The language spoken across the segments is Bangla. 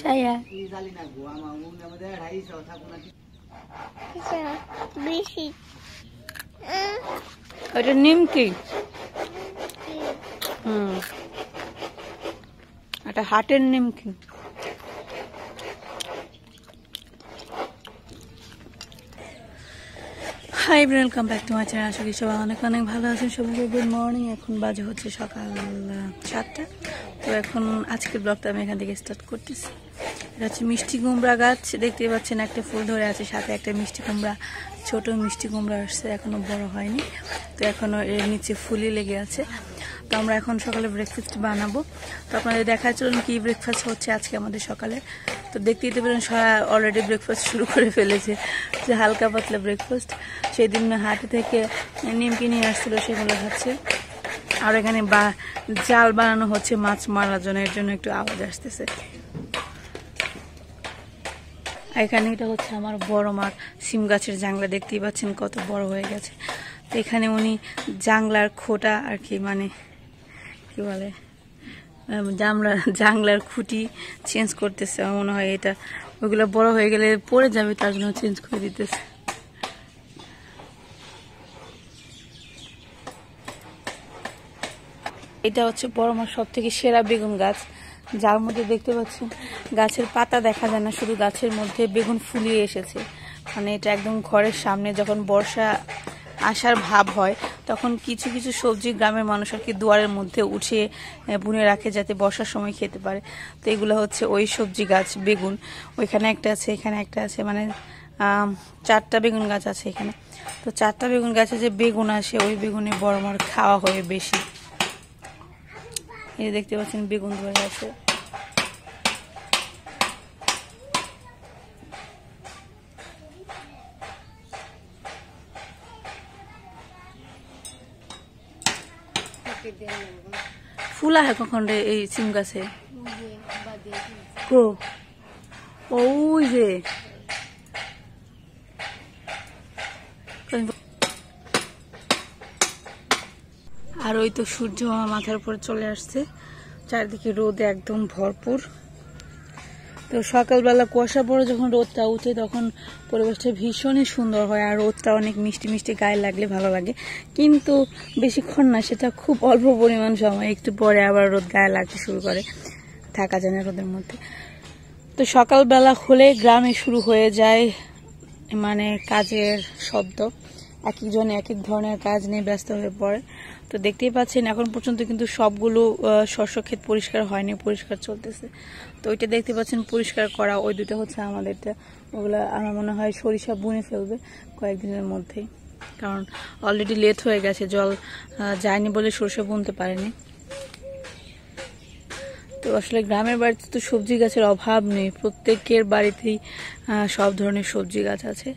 Saya. Ada nimki. Ada haten nimki. Hi welcome back to my channel. আশা করি সবাই অনেক অনেক ভালো আছেন। সবাইকে গুড মর্নিং। এখন বাজে হচ্ছে সকাল 7টা। তো এখন আজকের ব্লগটা আমি এখান থেকে স্টার্ট করতেছি। এটা হচ্ছে মিষ্টি কুমড়া গাছ, দেখতে পাচ্ছেন একটা ফুল ধরে আছে, সাথে একটা মিষ্টি কুমড়া, ছোট মিষ্টি কুমড়া আসছে, এখনো বড় হয়নি। তো এখনো এর নিচে ফুলই লেগে আছে। তো আমরা এখন সকালে ব্রেকফাস্ট বানাবো। তো আপনাদের দেখার চলুন কি ব্রেকফাস্ট হচ্ছে আজকে আমাদের সকালে। তো দেখতেই তো পেলেন অলরেডি ব্রেকফাস্ট শুরু করে ফেলেছে, যে হালকা পাতলা ব্রেকফাস্ট। সেই দিন হাটে থেকে নিমকি নিয়ে আসছিল, সেগুলো খাচ্ছে। আর এখানে জাল বানানো হচ্ছে মাছ মারার জন্য, এর জন্য একটু আওয়াজ আসতেছে। এখানে এটা হচ্ছে আমার বড় মার সিম গাছের জাংলা, দেখতেই পাচ্ছেন কত বড় হয়ে গেছে। তো এখানে উনি জাংলার খোটা আর কি, মানে কি বলে, জাংলার খুঁটি চেঞ্জ করতেছে। আমার মনে হয় এটা ওইগুলো বড় হয়ে গেলে পড়ে যাবে, তার জন্য চেঞ্জ করে দিতেছে। এটা হচ্ছে বড় মার সব থেকে সেরা বেগুন গাছ, যার মধ্যে দেখতে পাচ্ছেন গাছের পাতা দেখা যায় না, শুধু গাছের মধ্যে বেগুন ফুলিয়ে এসেছে। মানে এটা একদম ঘরের সামনে যখন বর্ষা আসার ভাব হয়, তখন কিছু কিছু সবজি গ্রামের মানুষ আর কি দুয়ারের মধ্যে উঠিয়ে বুনে রাখে, যাতে বর্ষার সময় খেতে পারে। তো এগুলো হচ্ছে ওই সবজি গাছ, বেগুন। ওইখানে একটা আছে, এখানে একটা আছে, মানে 4টা বেগুন গাছ আছে এখানে। তো 4টা বেগুন গাছে যে বেগুন আসে, ওই বেগুনে বড় মার খাওয়া হয় বেশি। এই দেখতে পাচ্ছেন বেগুন ধরে আছে। ফুলা হয় কখন রে এই সিম গাছে? ওই যে আর ওই তো সূর্য আমার মাথার উপর চলে আসছে, চারিদিকে রোদ একদম ভরপুর। তো সকালবেলা কুয়াশা পড়ে যখন রোদটা উঠে, তখন পরিবেশটা ভীষণই সুন্দর হয়, আর রোদটা অনেক মিষ্টি মিষ্টি গায়ে লাগলে ভালো লাগে। কিন্তু বেশিক্ষণ না, সেটা খুব অল্প পরিমাণ সময়, একটু পরে আবার রোদ গায়ে লাগতে শুরু করে, থাকা যায় না রোদের মধ্যে। তো সকালবেলা হলে গ্রামে শুরু হয়ে যায় মানে কাজের শব্দ, এক একজন এক এক ধরনের কাজ নিয়ে ব্যস্ত হয়ে পড়ে। তো দেখতেই পাচ্ছেন এখন পর্যন্ত কিন্তু সবগুলো শস্য ক্ষেত পরিষ্কার হয়নি, পরিষ্কার চলতেছে। তো ওইটা দেখতে পাচ্ছেন পরিষ্কার করা, ওই দুটো হচ্ছে আমাদেরটা। ওগুলো আমার মনে হয় সরিষা বুনে ফেলবে কয়েকদিনের মধ্যেই, কারণ অলরেডি লেট হয়ে গেছে, জল যায়নি বলে সরিষা বুনতে পারেনি। তো আসলে গ্রামের বাড়িতে তো সবজি গাছের অভাব নেই, প্রত্যেকের বাড়িতেই সব ধরনের সবজি গাছ আছে।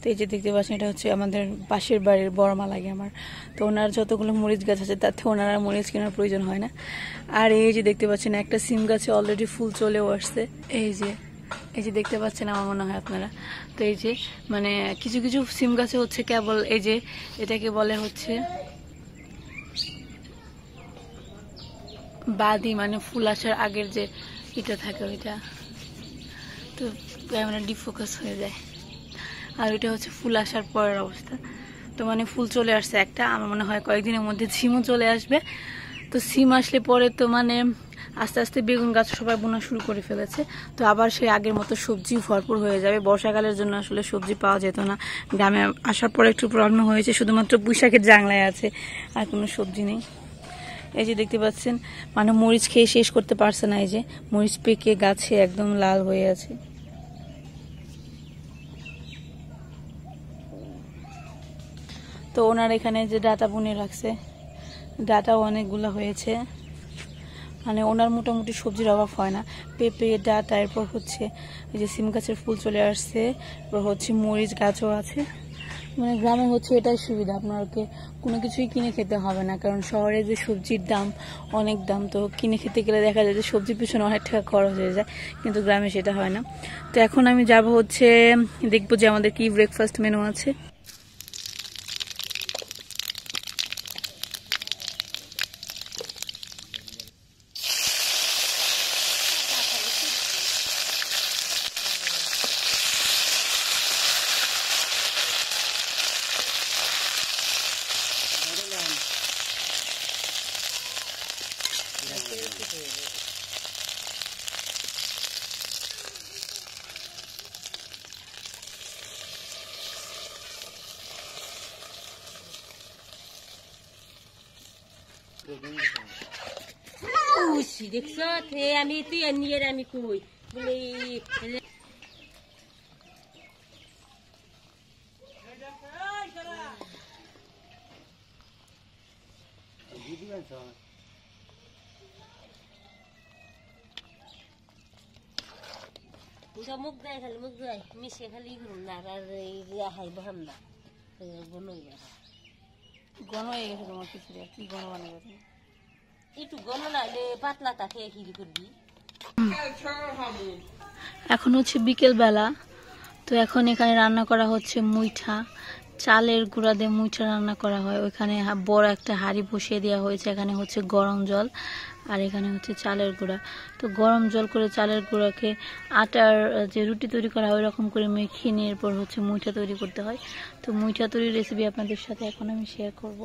তো এই যে দেখতে পাচ্ছেন, এটা হচ্ছে আমাদের পাশের বাড়ির বড় মা লাগে আমার। তো ওনার যতগুলো মরিচ গাছ আছে, তাতে ওনার আর মরিচ কেনার প্রয়োজন হয় না। আর এই যে দেখতে পাচ্ছেন একটা সিম গাছে অলরেডি ফুল চলেও আসছে। এই যে দেখতে পাচ্ছেন আমার মনে হয় আপনারা। তো এই যে মানে কিছু কিছু সিম গাছে হচ্ছে কেবল এই যে এটাকে বলে হচ্ছে বাদি, মানে ফুল আসার আগের যে এটা থাকে ওইটা। তো ক্যামেরা ডিফোকাস হয়ে যায়। আর ওইটা হচ্ছে ফুল আসার পরের অবস্থা। তো মানে ফুল চলে আসছে একটা, আমার মনে হয় কয়েকদিনের মধ্যে সিমও চলে আসবে। তো সিম আসলে পরে তো মানে আস্তে আস্তে বেগুন গাছ সবাই বোনা শুরু করে ফেলেছে। তো আবার সেই আগের মতো সবজি ভরপুর হয়ে যাবে। বর্ষাকালের জন্য আসলে সবজি পাওয়া যেত না, গ্রামে আসার পরে একটু প্রবলেম হয়েছে, শুধুমাত্র পুঁইশাকের জাংলায় আছে, আর কোনো সবজি নেই। এই যে দেখতে পাচ্ছেন মানে মরিচ খেয়ে শেষ করতে পারছে না, এই যে মরিচ পেকে গাছে একদম লাল হয়ে আছে। তো ওনার এখানে যে ডাটা বুনে রাখছে, ডাটাও অনেকগুলো হয়েছে, মানে ওনার মোটামুটি সবজির অভাব হয় না। পেঁপে, ডাটা, এরপর হচ্ছে এই যে সিম গাছের ফুল চলে আসছে, এরপর হচ্ছে মরিচ গাছও আছে। মানে গ্রামে হচ্ছে এটাই সুবিধা, আপনাকে কোনো কিছুই কিনে খেতে হবে না, কারণ শহরে যে সবজির দাম অনেক দাম, তো কিনে খেতে গেলে দেখা যায় যে সবজির পিছনে অনেক টাকা খরচ হয়ে যায়, কিন্তু গ্রামে সেটা হয় না। তো এখন আমি যাব হচ্ছে দেখবো যে আমাদের কি ব্রেকফাস্ট মেনু আছে। দেখছ আমি তুই নিয়ে আমি কই বলে মুখ দেয় খালি মুখ দেয় মিশে খালি ঘুরুন না আর হাই বহাম না ঘন হয়ে গেছে তোমার খিচুড়ি। কি ঘন বানাবে একটু ঘন না পাতলাটা খেয়ে খিরি করবি। এখন হচ্ছে বিকেল বেলা, তো এখন এখানে রান্না করা হচ্ছে মুইঠা, চালের গুঁড়া দিয়ে মুইঠা রান্না করা হয়। ওইখানে বড় একটা হাঁড়ি বসিয়ে দেওয়া হয়েছে, এখানে হচ্ছে গরম জল আর এখানে হচ্ছে চালের গুঁড়া। তো গরম জল করে চালের গুঁড়াকে আটার যে রুটি তৈরি করা হয় ওইরকম করে মেখে নিয়ে এরপর হচ্ছে মুইঠা তৈরি করতে হয়। তো মুইঠা তৈরির রেসিপি আপনাদের সাথে এখন আমি শেয়ার করব।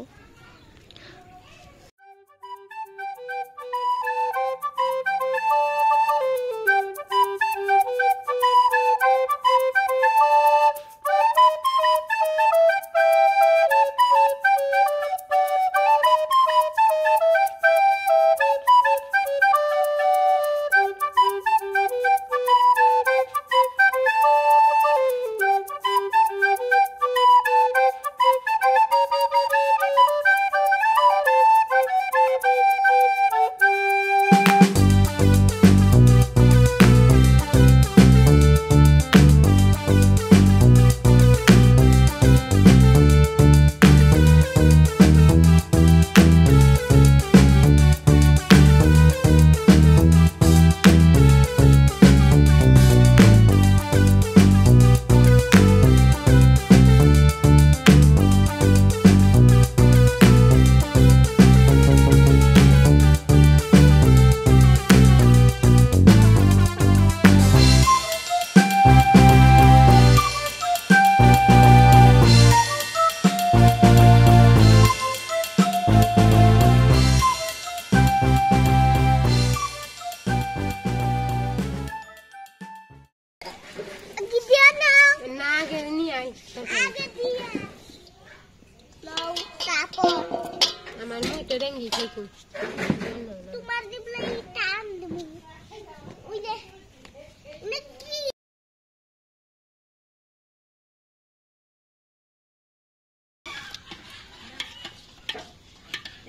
আমার মুইটা রেঙ্গি খাইছো তোমার দিবলে টান দেব ওই যে নাকি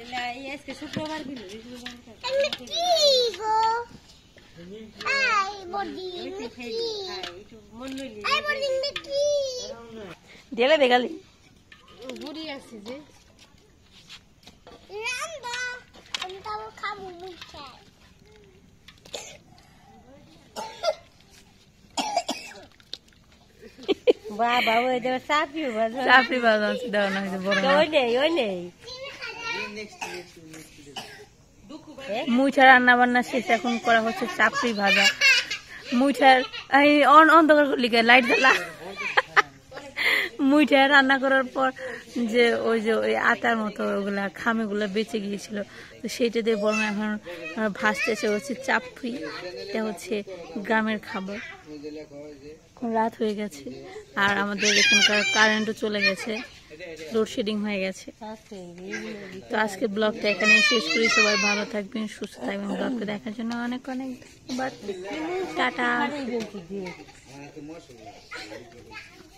এলা আজকে শুক্রবার দিল নাকি গো আই বডি মন লইলি আই বডি নাকি দেলে দেখালি বুড়ি আছে যে রান্দা আমি তো খাবো মুখে বাবা ওই দে সাপি বাজা দাও না বড় ওই নেই মুইঠা রান্না বান্না শেষ, এখন করা হচ্ছে চাপড়ি ভাজা। মুইঠার অন্ধকার লিখে লাইট জ্বালা। মুইঠা রান্না করার পর যে ওই আটার মতো ওগুলা খামিগুলো বেঁচে গিয়েছিল, তো সেইটা দিয়ে বরং এখন ভাসতেছে হচ্ছে চাপড়ি। এটা হচ্ছে গ্রামের খাবার। এখন রাত হয়ে গেছে আর আমাদের এখানকার কারেন্টও চলে গেছে, লোডশেডিং হয়ে গেছে। তো আজকে ব্লগটা এখানে শেষ করি। সবাই ভালো থাকবেন, সুস্থ থাকবেন। ব্লগটা দেখার জন্য অনেক অনেক ধন্যবাদ। টাটা।